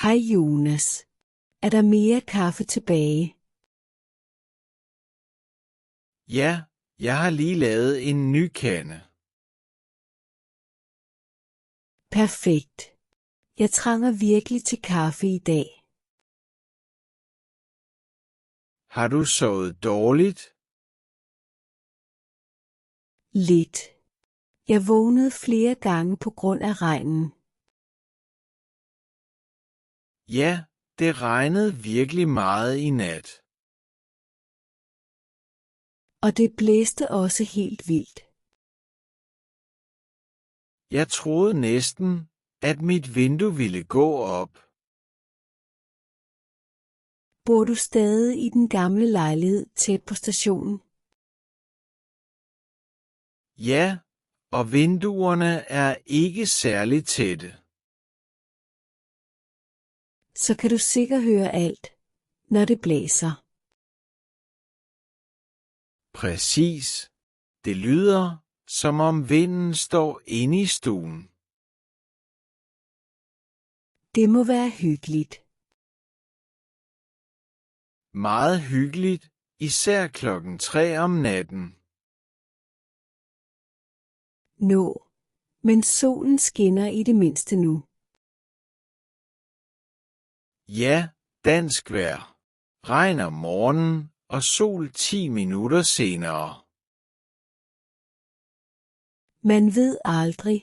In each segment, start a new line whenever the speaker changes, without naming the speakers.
Hej Jonas. Er der mere kaffe tilbage?
Ja, jeg har lige lavet en ny kande.
Perfekt. Jeg trænger virkelig til kaffe i dag.
Har du sovet dårligt?
Lidt. Jeg vågnede flere gange på grund af regnen.
Ja, det regnede virkelig meget i nat.
Og det blæste også helt vildt.
Jeg troede næsten, at mit vindue ville gå op.
Bor du stadig i den gamle lejlighed tæt på stationen?
Ja, og vinduerne er ikke særlig tætte.
Så kan du sikkert høre alt, når det blæser.
Præcis. Det lyder, som om vinden står inde i stuen.
Det må være hyggeligt.
Meget hyggeligt, især 3 om natten.
Nå, men solen skinner i det mindste nu.
Ja, dansk vejr. Regn om morgenen og sol 10 minutter senere.
Man ved aldrig,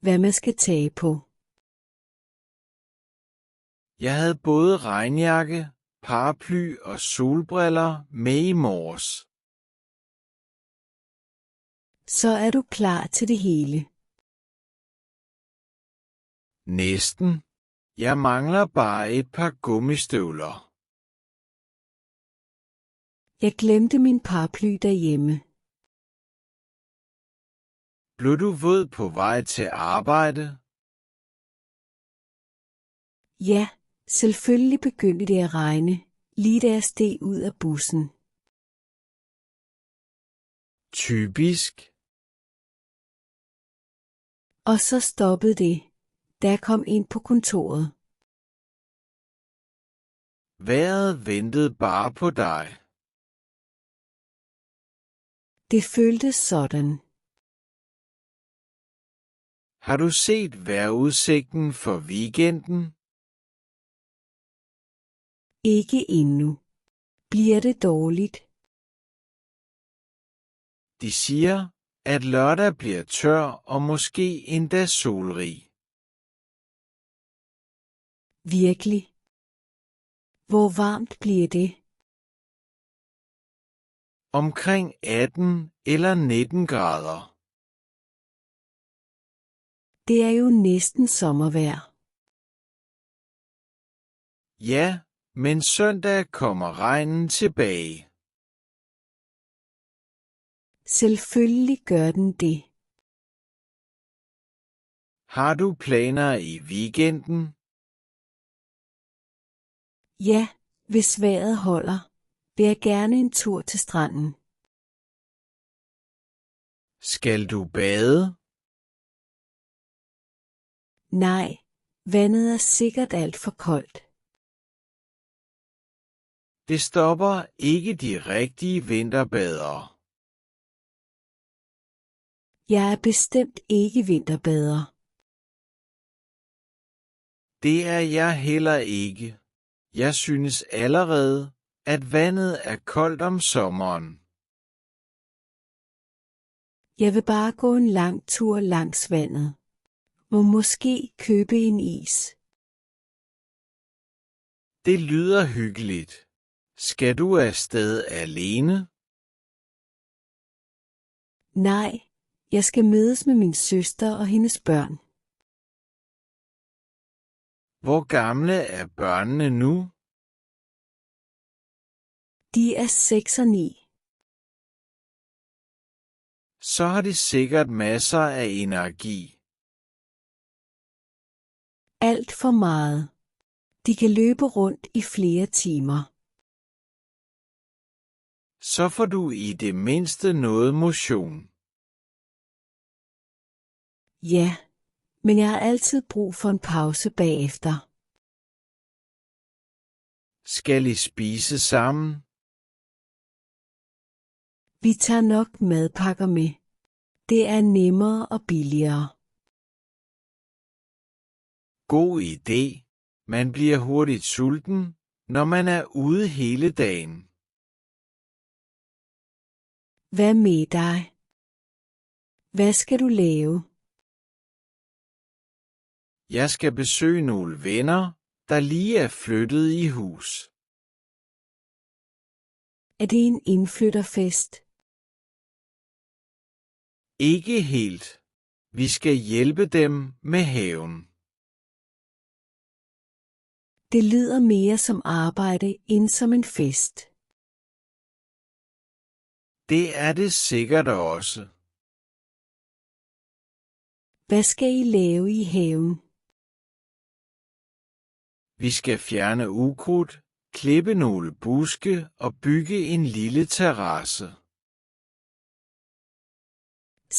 hvad man skal tage på.
Jeg havde både regnjakke, paraply og solbriller med i morges.
Så er du klar til det hele.
Næsten. Jeg mangler bare et par gummistøvler.
Jeg glemte min paraply derhjemme.
Blev du våd på vej til arbejde?
Ja, selvfølgelig begyndte det at regne, lige da jeg steg ud af bussen.
Typisk.
Og så stoppede det, da jeg kom ind på kontoret.
Vejret ventede bare på dig.
Det føltes sådan.
Har du set vejrudsigten for weekenden?
Ikke endnu. Bliver det dårligt?
De siger, at lørdag bliver tør og måske endda solrig.
Virkelig? Hvor varmt bliver det?
Omkring 18 eller 19 grader.
Det er jo næsten sommervejr.
Ja, men søndag kommer regnen tilbage.
Selvfølgelig gør den det.
Har du planer i weekenden?
Ja, hvis vejret holder, vil jeg gerne en tur til stranden.
Skal du bade?
Nej, vandet er sikkert alt for koldt.
Det stopper ikke de rigtige vinterbadere.
Jeg er bestemt ikke vinterbader.
Det er jeg heller ikke. Jeg synes allerede, at vandet er koldt om sommeren.
Jeg vil bare gå en lang tur langs vandet. Må måske købe en is.
Det lyder hyggeligt. Skal du afsted alene?
Nej, jeg skal mødes med min søster og hendes børn.
Hvor gamle er børnene nu?
De er 6 og 9.
Så har de sikkert masser af energi.
Alt for meget. De kan løbe rundt i flere timer.
Så får du i det mindste noget motion.
Ja, men jeg har altid brug for en pause bagefter.
Skal I spise sammen?
Vi tager nok madpakker med. Det er nemmere og billigere.
God idé. Man bliver hurtigt sulten, når man er ude hele dagen.
Hvad med dig? Hvad skal du lave?
Jeg skal besøge nogle venner, der lige er flyttet i hus.
Er det en indflytterfest?
Ikke helt. Vi skal hjælpe dem med haven.
Det lyder mere som arbejde end som en fest.
Det er det sikkert også.
Hvad skal I lave i haven?
Vi skal fjerne ukrudt, klippe nogle buske og bygge en lille terrasse.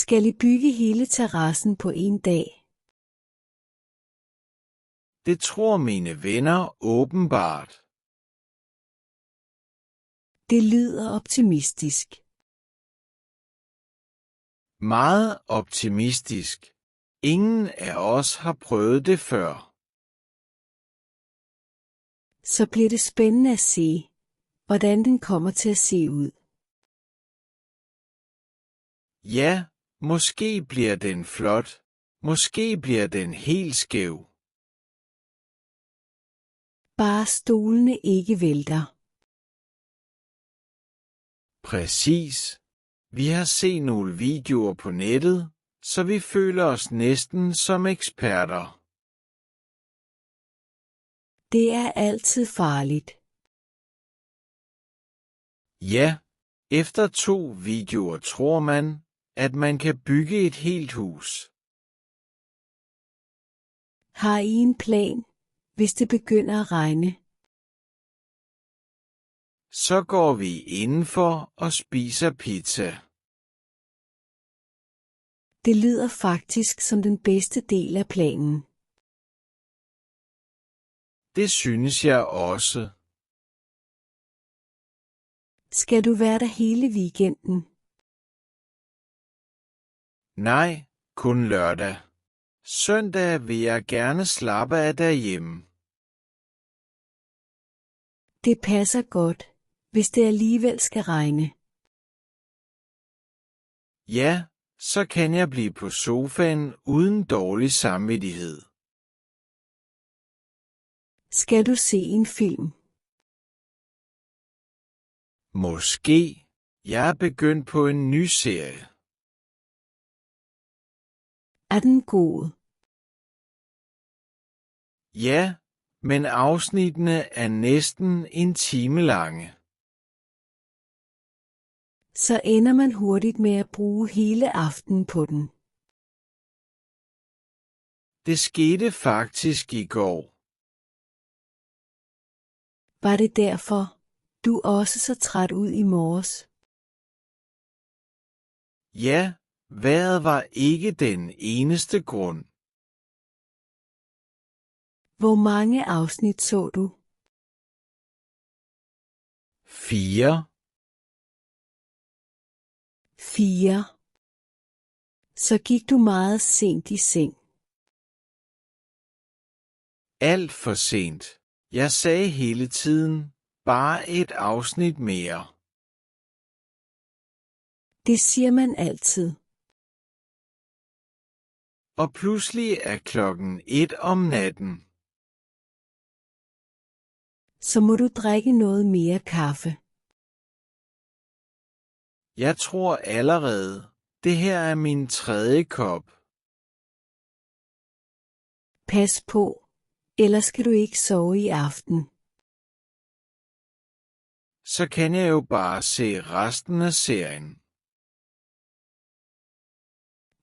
Skal I bygge hele terrassen på en dag?
Det tror mine venner åbenbart.
Det lyder optimistisk.
Meget optimistisk. Ingen af os har prøvet det før.
Så bliver det spændende at se, hvordan den kommer til at se ud.
Ja, måske bliver den flot. Måske bliver den helt skæv.
Bare stolene ikke vælter.
Præcis. Vi har set nogle videoer på nettet, så vi føler os næsten som eksperter.
Det er altid farligt.
Ja, efter 2 videoer tror man, at man kan bygge et helt hus.
Har I en plan, hvis det begynder at regne?
Så går vi indenfor og spiser pizza.
Det lyder faktisk som den bedste del af planen.
Det synes jeg også.
Skal du være der hele weekenden?
Nej, kun lørdag. Søndag vil jeg gerne slappe af derhjemme.
Det passer godt, hvis det alligevel skal regne.
Ja, så kan jeg blive på sofaen uden dårlig samvittighed.
Skal du se en film?
Måske. Jeg er begyndt på en ny serie.
Er den god?
Ja, men afsnittene er næsten en time lange.
Så ender man hurtigt med at bruge hele aftenen på den.
Det skete faktisk i går.
Var det derfor, du også så træt ud i morges?
Ja, vejret var ikke den eneste grund.
Hvor mange afsnit så du?
4.
4. Så gik du meget sent i seng.
Alt for sent. Jeg sagde hele tiden, bare et afsnit mere.
Det siger man altid.
Og pludselig er klokken 1 om natten.
Så må du drikke noget mere kaffe.
Jeg tror allerede, det her er min 3. kop.
Pas på, ellers skal du ikke sove i aften.
Så kan jeg jo bare se resten af serien.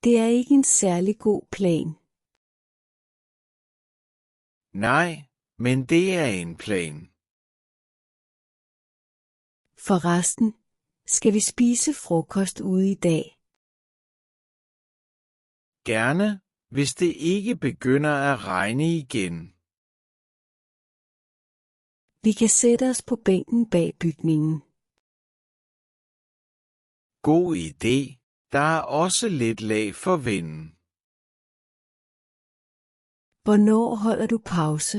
Det er ikke en særlig god plan.
Nej, men det er en plan.
Forresten, skal vi spise frokost ude i dag?
Gerne, hvis det ikke begynder at regne igen.
Vi kan sætte os på bænken bag bygningen.
God idé. Der er også lidt lag for vinden.
Hvornår holder du pause?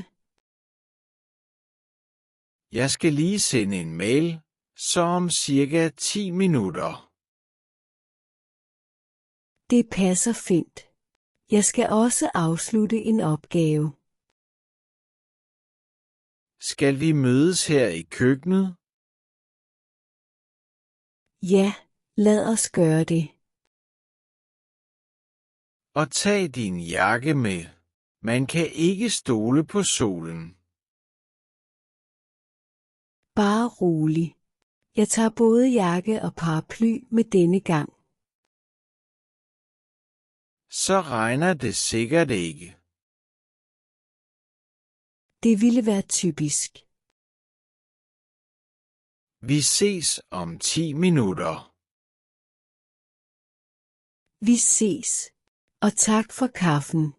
Jeg skal lige sende en mail, så om cirka 10 minutter.
Det passer fint. Jeg skal også afslutte en opgave.
Skal vi mødes her i køkkenet?
Ja, lad os gøre det.
Og tag din jakke med. Man kan ikke stole på solen.
Bare rolig. Jeg tager både jakke og paraply med denne gang.
Så regner det sikkert ikke.
Det ville være typisk.
Vi ses om 10 minutter.
Vi ses. Og tak for kaffen.